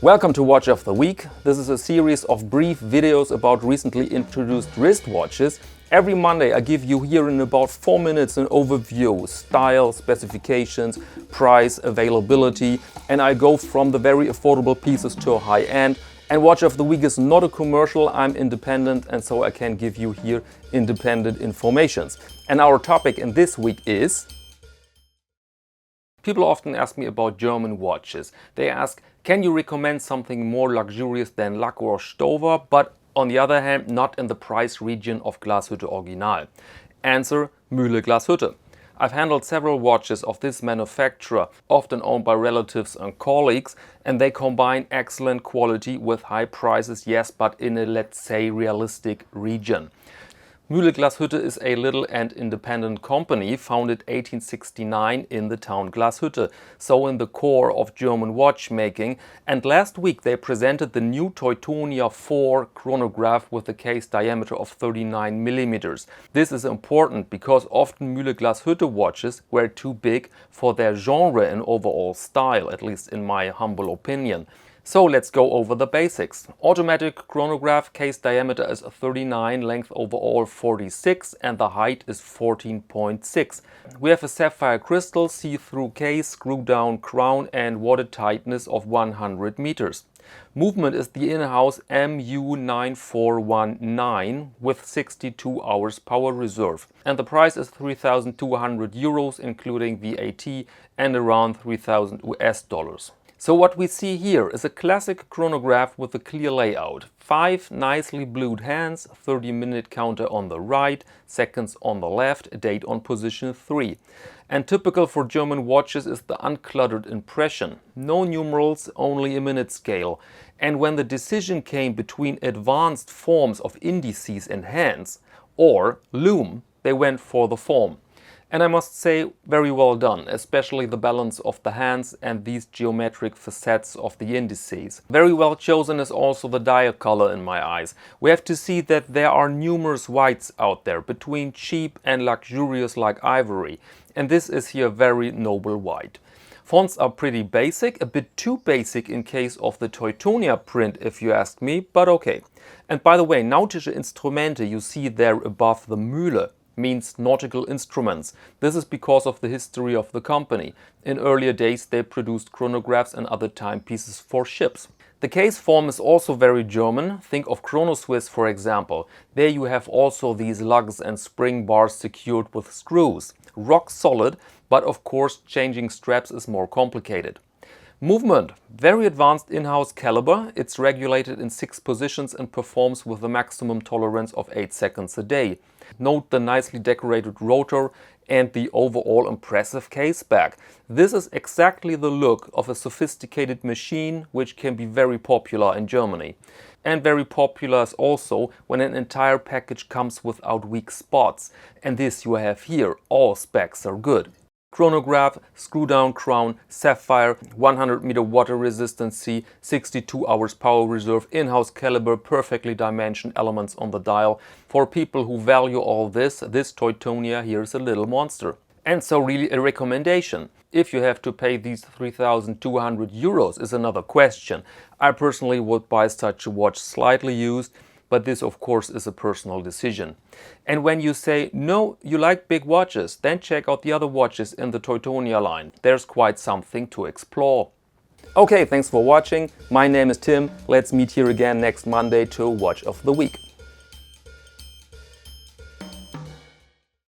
Welcome to Watch of the Week. This is a series of brief videos about recently introduced wristwatches. Every Monday I give you here in about 4 minutes an overview, style, specifications, price, availability, and I go from the very affordable pieces to a high end. And Watch of the Week is not a commercial, I'm independent and so I can give you here independent informations. And our topic in this week is... People often ask me about German watches. They ask, can you recommend something more luxurious than Lac or Stover, but on the other hand not in the price region of Glashütte Original? Answer, Mühle Glashütte. I've handled several watches of this manufacturer, often owned by relatives and colleagues, and they combine excellent quality with high prices, yes, but in a, let's say, realistic region. Mühle Glashütte is a little and independent company founded 1869 in the town Glashütte, so in the core of German watchmaking, and last week they presented the new Teutonia IV chronograph with a case diameter of 39 mm. This is important because often Mühle Glashütte watches were too big for their genre and overall style, at least in my humble opinion. So let's go over the basics. Automatic chronograph, case diameter is 39, length overall 46 and the height is 14.6. We have a sapphire crystal, see-through case, screw-down crown and water tightness of 100 meters. Movement is the in-house MU9419 with 62 hours power reserve. And the price is 3,200 euros including VAT and around 3,000 US dollars. So what we see here is a classic chronograph with a clear layout. 5 nicely blued hands, 30-minute counter on the right, seconds on the left, date on position 3. And typical for German watches is the uncluttered impression. No numerals, only a minute scale. And when the decision came between advanced forms of indices and hands or loom, they went for the form. And I must say, very well done, especially the balance of the hands and these geometric facets of the indices. Very well chosen is also the dial color in my eyes. We have to see that there are numerous whites out there, between cheap and luxurious like ivory. And this is here very noble white. Fonts are pretty basic, a bit too basic in case of the Teutonia print if you ask me, but okay. And by the way, nautische Instrumente you see there above the Mühle means nautical instruments. This is because of the history of the company. In earlier days they produced chronographs and other timepieces for ships. The case form is also very German. Think of Chrono Swiss for example. There you have also these lugs and spring bars secured with screws. Rock solid, but of course changing straps is more complicated. Movement. Very advanced in-house caliber. It's regulated in 6 positions and performs with a maximum tolerance of 8 seconds a day. Note the nicely decorated rotor and the overall impressive caseback. This is exactly the look of a sophisticated machine which can be very popular in Germany. And very popular is also when an entire package comes without weak spots. And this you have here. All specs are good. Chronograph, screw-down crown, sapphire, 100 meter water resistancy, 62 hours power reserve, in-house caliber, perfectly dimensioned elements on the dial. For people who value all this Teutonia here is a little monster. And so really a recommendation. If you have to pay these 3,200 euros is another question. I personally would buy such a watch slightly used, but this of course is a personal decision. And when you say, no, you like big watches, then check out the other watches in the Teutonia line. There's quite something to explore. Okay, thanks for watching. My name is Tim. Let's meet here again next Monday to Watch of the Week.